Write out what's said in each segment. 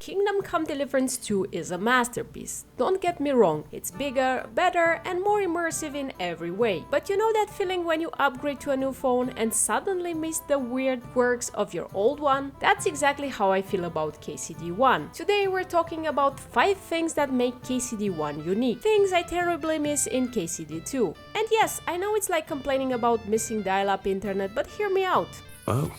Kingdom Come Deliverance 2 is a masterpiece. Don't get me wrong, it's bigger, better, and more immersive in every way. But you know that feeling when you upgrade to a new phone and suddenly miss the weird quirks of your old one? That's exactly how I feel about KCD I. Today we're talking about 5 things that make KCD I unique. Things I terribly miss in KCD II. And yes, I know it's like complaining about missing dial-up internet, but hear me out. Oh.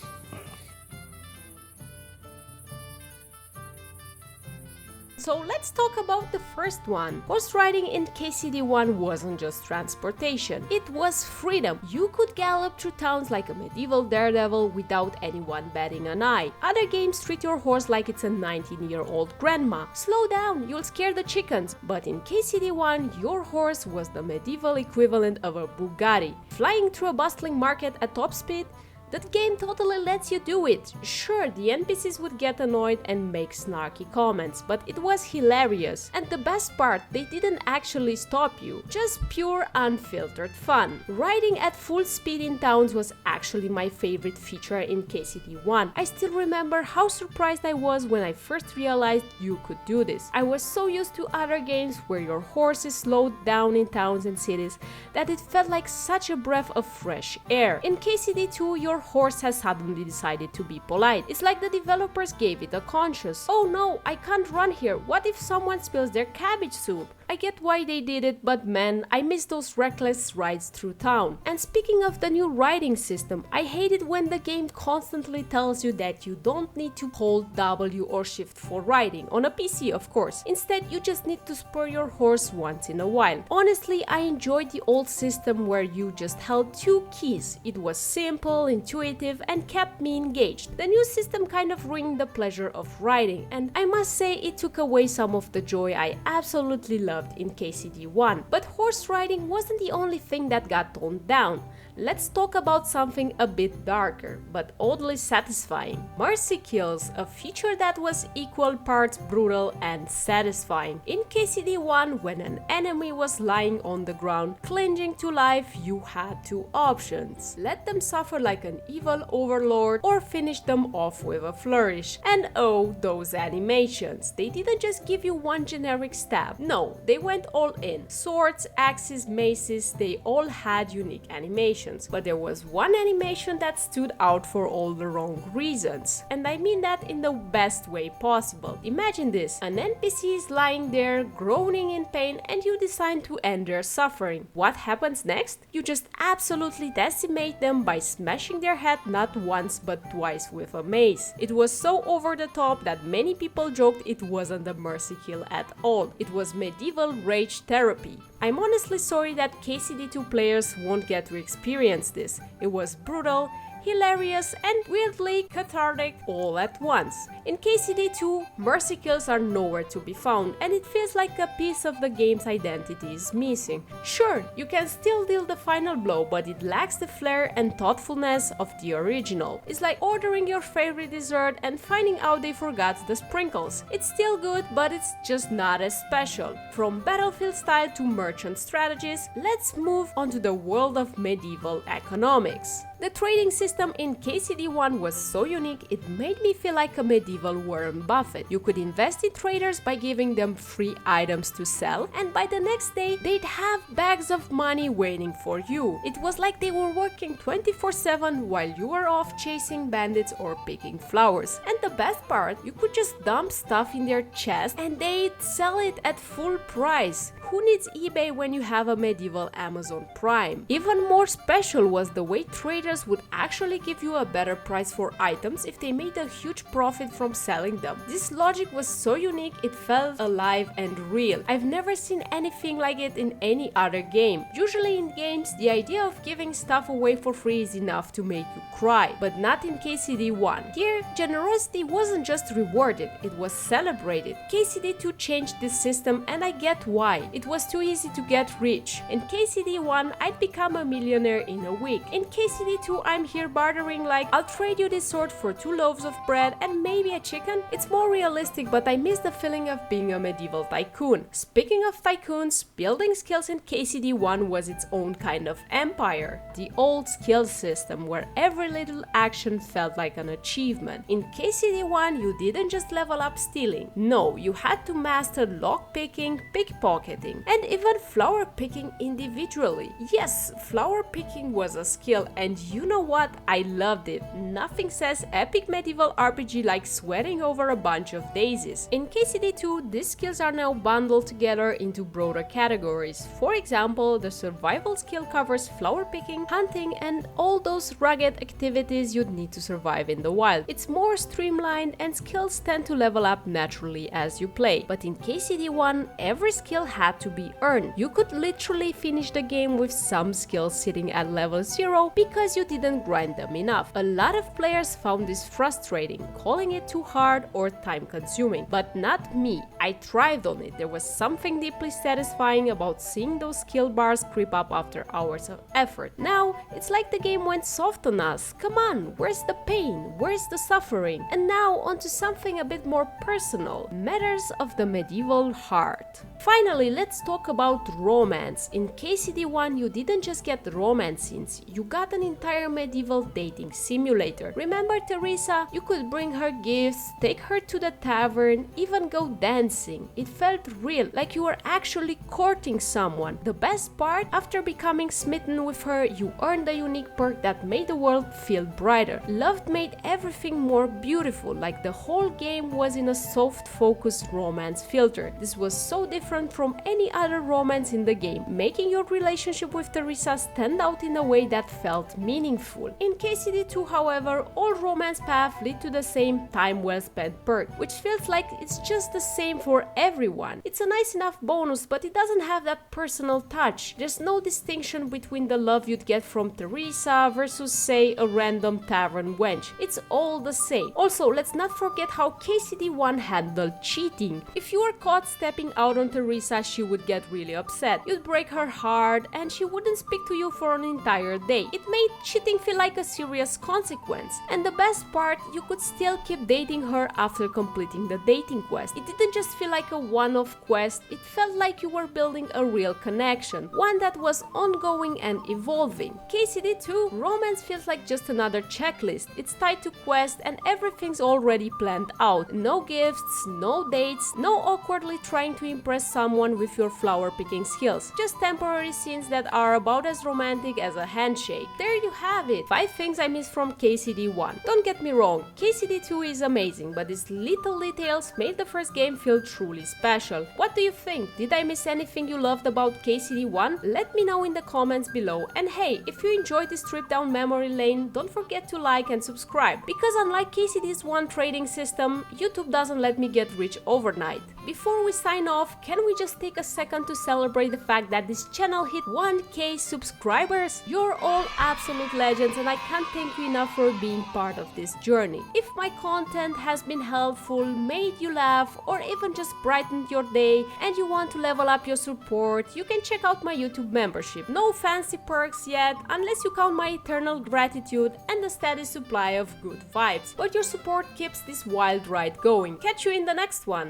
So let's talk about the first one. Horse riding in KCD I wasn't just transportation, it was freedom. You could gallop through towns like a medieval daredevil without anyone batting an eye. Other games treat your horse like it's a 19-year-old grandma. Slow down, you'll scare the chickens. But in KCD I, your horse was the medieval equivalent of a Bugatti. Flying through a bustling market at top speed? That game totally lets you do it. Sure, the NPCs would get annoyed and make snarky comments, but it was hilarious. And the best part, they didn't actually stop you. Just pure unfiltered fun. Riding at full speed in towns was actually my favorite feature in KCD I. I still remember how surprised I was when I first realized you could do this. I was so used to other games where your horse is slowed down in towns and cities that it felt like such a breath of fresh air. In KCD II, your horse has suddenly decided to be polite. It's like the developers gave it a conscience. Oh no, I can't run here. What if someone spills their cabbage soup? I get why they did it, but man, I miss those reckless rides through town. And speaking of the new riding system, I hate it when the game constantly tells you that you don't need to hold W or Shift for riding, on a PC of course. Instead, you just need to spur your horse once in a while. Honestly, I enjoyed the old system where you just held 2 keys. It was simple, intuitive, and kept me engaged. The new system kind of ruined the pleasure of riding, and I must say it took away some of the joy I absolutely loved in KCD I. But horse riding wasn't the only thing that got toned down. Let's talk about something a bit darker, but oddly satisfying. Mercy kills, a feature that was equal parts brutal and satisfying. In KCD I, when an enemy was lying on the ground, clinging to life, you had 2 options. Let them suffer like an evil overlord, or finish them off with a flourish. And oh, those animations. They didn't just give you one generic stab. No, they went all in. Swords, axes, maces, they all had unique animations. But there was one animation that stood out for all the wrong reasons. And I mean that in the best way possible. Imagine this, an NPC is lying there, groaning in pain, and you decide to end their suffering. What happens next? You just absolutely decimate them by smashing their head not once but twice with a mace. It was so over the top that many people joked it wasn't a mercy kill at all. It was medieval rage therapy. I'm honestly sorry that KCD II players won't get to experience this. It was brutal, hilarious, and weirdly cathartic all at once. In KCD II, mercy kills are nowhere to be found, and it feels like a piece of the game's identity is missing. Sure, you can still deal the final blow, but it lacks the flair and thoughtfulness of the original. It's like ordering your favorite dessert and finding out they forgot the sprinkles. It's still good, but it's just not as special. From battlefield style to merchant strategies, let's move on to the world of medieval economics. The trading system in KCD I was so unique, it made me feel like a medieval Warren Buffett. You could invest in traders by giving them free items to sell, and by the next day, they'd have bags of money waiting for you. It was like they were working 24/7 while you were off chasing bandits or picking flowers. And the best part, you could just dump stuff in their chest and they'd sell it at full price. Who needs eBay when you have a medieval Amazon Prime? Even more special was the way traders would actually give you a better price for items if they made a huge profit from selling them. This logic was so unique, it felt alive and real. I've never seen anything like it in any other game. Usually in games, the idea of giving stuff away for free is enough to make you cry, but not in KCD I. Here, generosity wasn't just rewarded, it was celebrated. KCD II changed this system, and I get why. It was too easy to get rich. In KCD I, I'd become a millionaire in a week. In KCD II I'm here bartering like, I'll trade you this sword for 2 loaves of bread and maybe a chicken? It's more realistic, but I miss the feeling of being a medieval tycoon. Speaking of tycoons, building skills in KCD I was its own kind of empire. The old skill system where every little action felt like an achievement. In KCD I, you didn't just level up stealing. No, you had to master lockpicking, pickpocketing, and even flower picking individually. Yes, flower picking was a skill, and you know what? I loved it. Nothing says epic medieval RPG like sweating over a bunch of daisies. In KCD II, these skills are now bundled together into broader categories. For example, the survival skill covers flower picking, hunting, and all those rugged activities you'd need to survive in the wild. It's more streamlined and skills tend to level up naturally as you play. But in KCD I, every skill had to be earned. You could literally finish the game with some skills sitting at level 0 because you didn't grind them enough. A lot of players found this frustrating, calling it too hard or time consuming. But not me. I thrived on it. There was something deeply satisfying about seeing those skill bars creep up after hours of effort. Now, it's like the game went soft on us. Come on, where's the pain? Where's the suffering? And now onto something a bit more personal. Matters of the medieval heart. Finally, let's talk about romance. In KCD I, you didn't just get romance scenes, you got an entire medieval dating simulator. Remember Teresa? You could bring her gifts, take her to the tavern, even go dancing. It felt real, like you were actually courting someone. The best part, after becoming smitten with her, you earned a unique perk that made the world feel brighter. Love made everything more beautiful, like the whole game was in a soft focused romance filter. This was so different from any other romance in the game, making your relationship with Teresa stand out in a way that felt meaningful. In KCD II, however, all romance paths lead to the same time well spent perk, which feels like it's just the same for everyone. It's a nice enough bonus, but it doesn't have that personal touch. There's no distinction between the love you'd get from Teresa versus, say, a random tavern wench. It's all the same. Also, let's not forget how KCD I handled cheating. If you were caught stepping out on Teresa, she would get really upset. You'd break her heart and she wouldn't speak to you for an entire day. It made cheating feel like a serious consequence. And the best part, you could still keep dating her after completing the dating quest. It didn't just feel like a one-off quest, it felt like you were building a real connection, one that was ongoing and evolving. KCD II, romance feels like just another checklist. It's tied to quest and everything's already planned out. No gifts, no dates, no awkwardly trying to impress someone with your flower picking skills. Just temporary scenes that are about as romantic as a handshake. There you have it. 5 things I miss from KCD I. Don't get me wrong, KCD II is amazing, but these little details made the first game feel truly special. What do you think? Did I miss anything you loved about KCD I? Let me know in the comments below. And hey, if you enjoyed this trip down memory lane, don't forget to like and subscribe, because unlike KCD's I trading system, YouTube doesn't let me get rich overnight. Before we sign off, can we just take a second to celebrate the fact that this channel hit 1K subscribers? You're all absolute legends and I can't thank you enough for being part of this journey. If my content has been helpful, made you laugh, or even just brightened your day and you want to level up your support, you can check out my YouTube membership. No fancy perks yet, unless you count my eternal gratitude and the steady supply of good vibes. But your support keeps this wild ride going. Catch you in the next one!